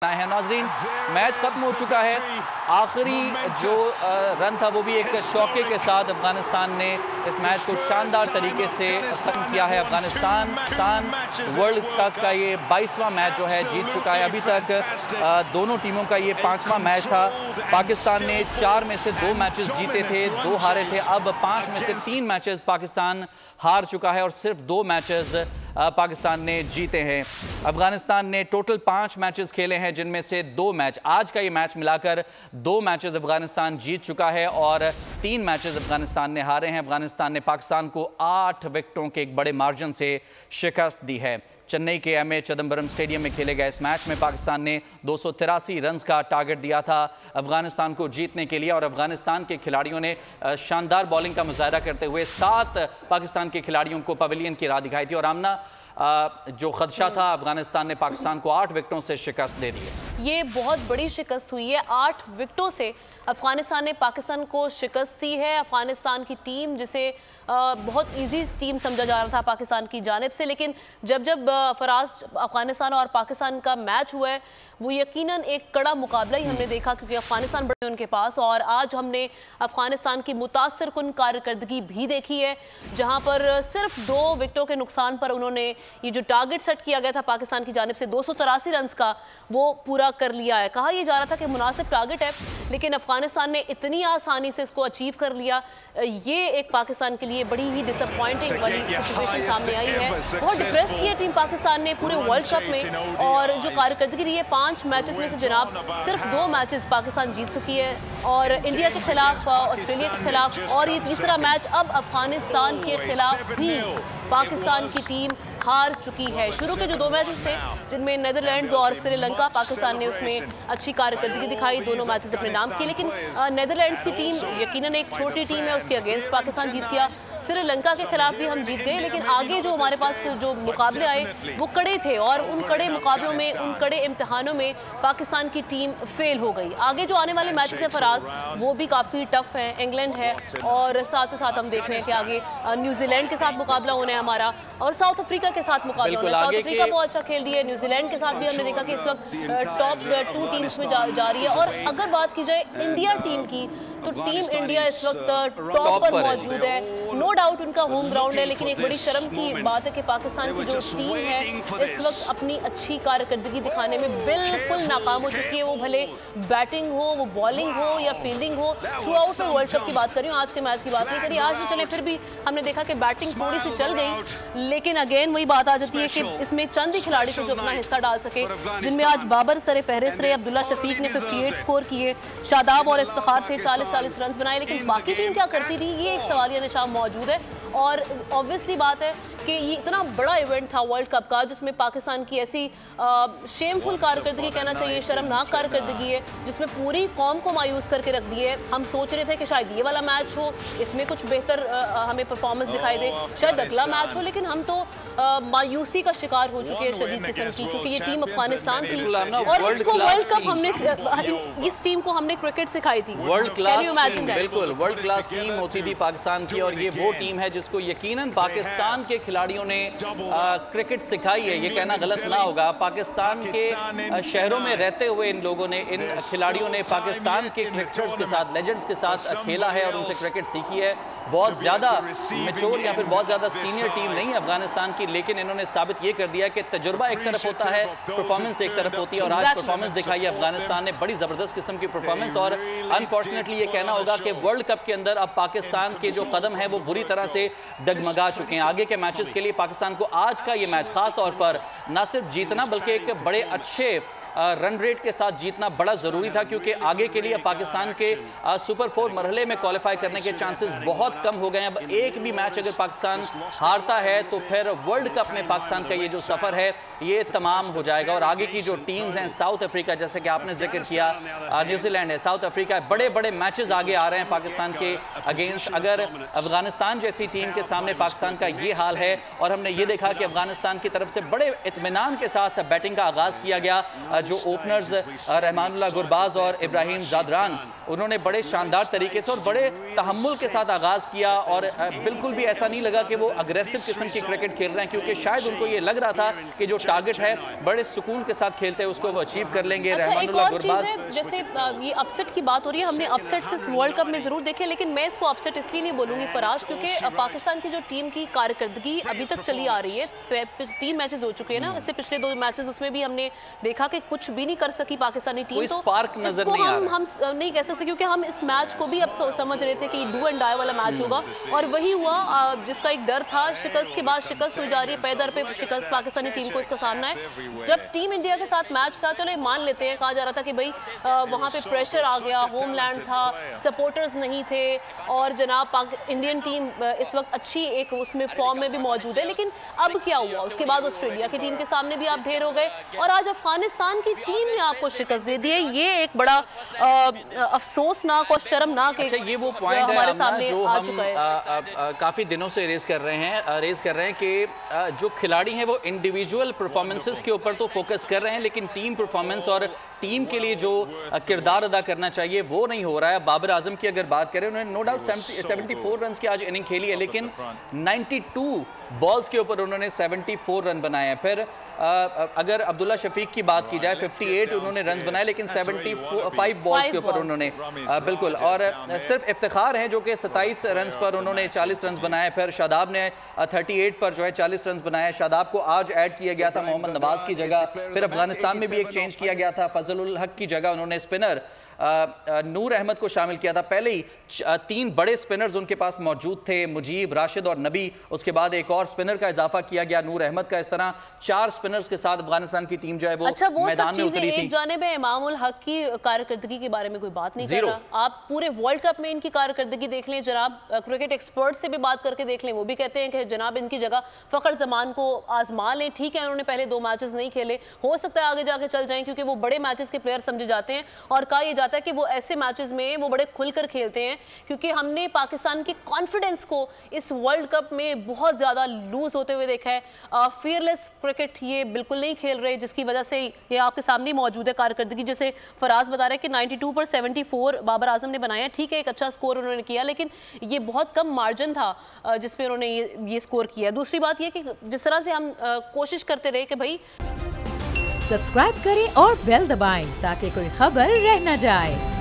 है नाजरीन, मैच खत्म हो चुका है। आखिरी जो रन था वो भी एक चौके के साथ अफगानिस्तान ने इस मैच को शानदार तरीके से खत्म किया है। अफगानिस्तान वर्ल्ड कप का ये 22वां मैच जो है जीत चुका है। अभी तक दोनों टीमों का ये 5वां मैच था। पाकिस्तान ने 4 में से 2 मैचेस जीते थे, 2 हारे थे। अब 5 में से 3 मैचेस पाकिस्तान हार चुका है और सिर्फ 2 मैचेस पाकिस्तान ने जीते हैं। अफगानिस्तान ने टोटल 5 मैचेस खेले हैं, जिनमें से 2 मैच, आज का ये मैच मिलाकर 2 मैचेस अफगानिस्तान जीत चुका है और 3 मैचेस अफगानिस्तान ने हारे हैं। अफगानिस्तान ने पाकिस्तान को 8 विकेटों के एक बड़े मार्जिन से शिकस्त दी है। चेन्नई के एमए चिदम्बरम स्टेडियम में खेले गए इस मैच में पाकिस्तान ने 283 रन का टारगेट दिया था अफगानिस्तान को जीतने के लिए और अफगानिस्तान के खिलाड़ियों ने शानदार बॉलिंग का मुजाहरा करते हुए 7 पाकिस्तान के खिलाड़ियों को पवेलियन की राह दिखाई थी और आमना जो खदशा था, अफगानिस्तान ने पाकिस्तान को 8 विकेटों से शिकस्त दे दी है। ये बहुत बड़ी शिकस्त हुई है। 8 विकेटों से अफगानिस्तान ने पाकिस्तान को शिकस्त दी है। अफगानिस्तान की टीम, जिसे बहुत इजी टीम समझा जा रहा था पाकिस्तान की जानिब से, लेकिन जब फराज अफगानिस्तान और पाकिस्तान का मैच हुआ है वो यकीनन एक कड़ा मुकाबला ही हमने देखा, क्योंकि अफगानिस्तान बड़े उनके पास और आज हमने अफगानिस्तान की मुतासर कुन कारकर्दगी भी देखी है, जहां पर सिर्फ 2 विकेटों के नुकसान पर उन्होंने ये जो टारगेट सेट किया गया था पाकिस्तान की जानिब से 283 रन का, वो पूरा कर लिया है। कहा यह जा रहा था कि मुनासिब टारगेट है, लेकिन अफगानिस्तान ने इतनी आसानी से इसको अचीव कर लिया। ये एक पाकिस्तान के लिए बड़ी ही डिसअपॉइंटिंग वाली सिचुएशन सामने आई है। बहुत डिप्रेस की है टीम पाकिस्तान ने पूरे वर्ल्ड कप में, और जो कारकर्दगी रही है 5 मैचेस में से जनाब सिर्फ 2 मैचेस पाकिस्तान जीत चुकी है, और इंडिया के खिलाफ, ऑस्ट्रेलिया के खिलाफ, और ये तीसरा मैच अब अफगानिस्तान के खिलाफ भी पाकिस्तान की टीम हार चुकी है। शुरू के जो 2 मैचेस थे, जिनमें नीदरलैंड्स और श्रीलंका, पाकिस्तान ने उसमें अच्छी कारकर्दगी दिखाई, दोनों मैचेस अपने नाम किए, लेकिन नीदरलैंड्स की टीम यकीनन एक छोटी टीम है, उसके अगेंस्ट पाकिस्तान जीत गया। श्रीलंका के खिलाफ भी हम जीत गए, लेकिन आगे जो हमारे पास जो मुकाबले आए वो कड़े थे, और उन कड़े मुकाबलों में, उन कड़े इम्तिहानों में पाकिस्तान की टीम फेल हो गई। आगे जो आने वाले मैचेस हैं फराज, वो भी काफ़ी टफ हैं। इंग्लैंड है और साथ ही साथ हम देख रहे हैं कि आगे न्यूजीलैंड के साथ मुकाबला होना है हमारा, और साउथ अफ्रीका के साथ मुकाबला होना है। साउथ अफ्रीका बहुत अच्छा खेल रही है, न्यूजीलैंड के साथ भी हमने देखा कि इस वक्त टॉप 2 टीम्स में जा रही है। और अगर बात की जाए इंडिया टीम की, तो टीम इंडिया इस वक्त टॉप पर मौजूद है। नो डाउट उनका होम ग्राउंड है, लेकिन एक बड़ी शर्म की बात है कि पाकिस्तान की जो टीम है इस वक्त अपनी अच्छी कारकर्दगी दिखाने में बिल्कुल नाकाम हो चुकी है। वो भले बैटिंग हो, वो बॉलिंग हो या फील्डिंग हो, थ्रू आउट में वर्ल्ड कप की बात कर रही हूँ, आज के मैच की बात नहीं करी। आज तो चले, फिर भी हमने देखा कि बैटिंग थोड़ी सी चल गई, लेकिन अगेन वही बात आ जाती है कि इसमें चंद ही खिलाड़ी थे जो अपना हिस्सा डाल सके, जिनमें आज बाबर सरे फहरिस्त रहे। अब्दुल्ला शफीक ने 58 स्कोर किए, शादाब और इफ्तिखार थे 40-40 रन बनाए, लेकिन बाकी टीम क्या करती थी, ये एक सवालिया निशान मौजूद है। और ऑब्वियसली बात है कि ये इतना बड़ा इवेंट था वर्ल्ड कप का, जिसमें पाकिस्तान की ऐसी शेमफुल कारकर्दगी, कहना चाहिए शर्मनाक कारकर्दगी है, जिसमें पूरी कौम को मायूस करके रख दिए। हम सोच रहे थे कि शायद ये वाला मैच हो, इसमें कुछ बेहतर हमें परफॉर्मेंस दिखाई दे, शायद अगला मैच हो, लेकिन हम तो मायूसी का शिकार हो चुके हैं शदीद किस्म की, क्योंकि ये टीम अफगानिस्तान थी और इसको वर्ल्ड कप हमने, इस टीम को हमने क्रिकेट सिखाई थी। वर्ल्ड क्लास, बिल्कुल वर्ल्ड क्लास टीम होती थी पाकिस्तान की, और ये वो टीम है जिसको यकीनन पाकिस्तान के खिलाड़ियों ने क्रिकेट सिखाई है। ये कहना गलत ना होगा। पाकिस्तान के शहरों में रहते हुए इन लोगों ने, इन खिलाड़ियों ने पाकिस्तान के क्रिकेटर्स के साथ, लेजेंड्स के साथ खेला है और उनसे क्रिकेट सीखी है। बहुत ज़्यादा मैच्योर या फिर बहुत ज़्यादा सीनियर टीम नहीं है अफगानिस्तान की, लेकिन इन्होंने साबित ये कर दिया कि तजुर्बा एक तरफ होता है, परफॉर्मेंस एक तरफ होती है, और आज परफॉर्मेंस दिखाई है अफगानिस्तान ने, बड़ी ज़बरदस्त किस्म की परफॉर्मेंस। और अनफॉर्चुनेटली ये कहना होगा कि वर्ल्ड कप के अंदर अब पाकिस्तान के जो कदम है वो बुरी तरह से डगमगा चुके हैं। आगे के मैचेस के लिए पाकिस्तान को आज का ये मैच खास तौर पर न सिर्फ जीतना, बल्कि एक बड़े अच्छे रन रेट के साथ जीतना बड़ा ज़रूरी था, क्योंकि आगे के लिए पाकिस्तान के सुपर 4 मरहले में क्वालिफाई करने के चांसेस बहुत कम हो गए हैं। अब एक भी मैच अगर पाकिस्तान हारता है तो फिर वर्ल्ड कप में पाकिस्तान का ये जो सफ़र है ये तमाम हो जाएगा। और आगे की जो टीम्स हैं, साउथ अफ्रीका जैसे कि आपने जिक्र किया, न्यूजीलैंड है, साउथ अफ्रीका, बड़े बड़े मैचेस आगे आ रहे हैं पाकिस्तान के अगेंस्ट। अगर अफगानिस्तान जैसी टीम के सामने पाकिस्तान का ये हाल है, और हमने ये देखा कि अफगानिस्तान की तरफ से बड़े इत्मीनान के साथ बैटिंग का आगाज़ किया गया, जो ओपनर्स रहमानुल्लाह गुरबाज और इब्राहिम जादरान, उन्होंने बड़े शानदार तरीके से और बड़े तहम्मुल के साथ आगाज़ किया और बिल्कुल भी ऐसा नहीं लगा कि वो अग्रेसिव किस्म की क्रिकेट खेल रहे हैं, क्योंकि शायद उनको ये लग रहा था कि जो टारगेट है बड़े सुकून के साथ खेलते हैं उसको वो अचीव कर लेंगे। अच्छा, रहमानुल्लाह गुरबाज, जैसे ये अपसेट की बात हो रही है, हमने अपसेट्स इस वर्ल्ड कप में जरूर देखे, लेकिन मैं इसको अपसेट इसलिए नहीं बोलूंगी फराज, क्योंकि पाकिस्तान की जो टीम की कारकर्दगी अभी तक चली आ रही है। 3 मैचेस हो चुके हैं ना, इससे पिछले 2 मैचेस उसमें भी हमने देखा कि कुछ भी नहीं कर सकी पाकिस्तानी टीम। तो स्पार्क नजर नहीं आ रहा। हम नहीं कह सकते, क्योंकि हम इस मैच को भी अब समझ रहे थे कि डू एंड डाई वाला मैच होगा, और वही हुआ जिसका एक डर था। शिकस्त के बाद शिकस्त हो जा रही है, पैदर पे शिकस्त पाकिस्तानी टीम को इसका सामना है। जब टीम इंडिया के साथ मैच था, चलो मान लेते हैं, कहा जा रहा था कि भाई वहाँ पे प्रेशर आ गया, होमलैंड था, सपोर्टर्स नहीं थे, और जनाब इंडियन टीम इस वक्त अच्छी एक उसमें फॉर्म में भी मौजूद है। लेकिन अब क्या हुआ, उसके बाद ऑस्ट्रेलिया की टीम के सामने भी आप ढेर हो गए, और आज अफगानिस्तान की टीम ने आपको शिकस्त दे दी है। ये एक बड़ा अफसोसनाक और शर्मनाक ये वो पॉइंट हमारे सामने जो आ चुका है। काफ़ी दिनों से रेज कर रहे हैं कि जो खिलाड़ी हैं वो इंडिविजुअल परफॉर्मेंसेस के ऊपर तो फोकस कर रहे हैं, लेकिन टीम परफॉर्मेंस और टीम के लिए जो किरदार अदा करना चाहिए वो नहीं हो रहा है। बाबर आजम की अगर बात करें, उन्होंने नो डाउट 74 रन की आज इनिंग खेली है, लेकिन 92 बॉल्स के ऊपर उन्होंने 74 रन बनाए हैं। फिर अगर अब्दुल्ला शफीक की बात की जाए, 58 उन्होंने रन बनाए, लेकिन 75 बॉल्स के ऊपर उन्होंने बिल्कुल, और सिर्फ इफ्तिखार है जो कि 27 रन पर उन्होंने 40 रन बनाए। फिर शादाब ने 38 पर जो है 40 रन बनाए। शादाब को आज ऐड किया गया था मोहम्मद नवाज की जगह। फिर अफगानिस्तान में भी एक चेंज किया गया था, फजलुल हक की जगह उन्होंने स्पिनर नूर अहमद को शामिल किया था। पहले ही 3 बड़े स्पिनर्स उनके पास मौजूद थे, मुजीब, राशिद और नबी। उसके बाद एक और स्पिनर का इजाफा किया गया, नूर अहमद का। इस तरह 4 स्पिनर्स के साथ अफगानिस्तान की टीम जो है वो मैदान में उतरी थी। एक जानिब है इमामुल हक की कारकर्दगी के बारे में कोई बात नहीं कर रहा। आप पूरे वर्ल्ड कप में इनकी कारकर्दगी देख लें, जनाब क्रिकेट एक्सपर्ट से भी बात करके देख लें, वो भी कहते हैं कि जनाब इनकी जगह फ़खर जमान को आजमा लें। ठीक है, उन्होंने पहले 2 मैचेस नहीं खेले, हो सकता है आगे जाके चल जाएं, क्योंकि वो बड़े मैचेस के प्लेयर समझे जाते हैं, और कहा यह जाता है कि वो ऐसे मैचेस में वो बड़े खुलकर खेलते हैं। क्योंकि हमने पाकिस्तान के कॉन्फिडेंस को इस वर्ल्ड कप में बहुत ज़्यादा लूज होते हुए देखा है। फियरलेस क्रिकेट ये बिल्कुल नहीं खेल रहे, जिसकी वजह से ये आपके सामने मौजूद है कारकर्दगी। जैसे फराज बता रहे हैं कि 92 पर 74 बाबर आजम ने बनाया। ठीक है, एक अच्छा स्कोर उन्होंने किया, लेकिन ये बहुत कम मार्जिन था जिसमें उन्होंने ये स्कोर किया। दूसरी बात ये कि जिस तरह से हम कोशिश करते रहे कि भाई सब्सक्राइब करें और बेल दबाएं ताकि कोई खबर रह न जाए।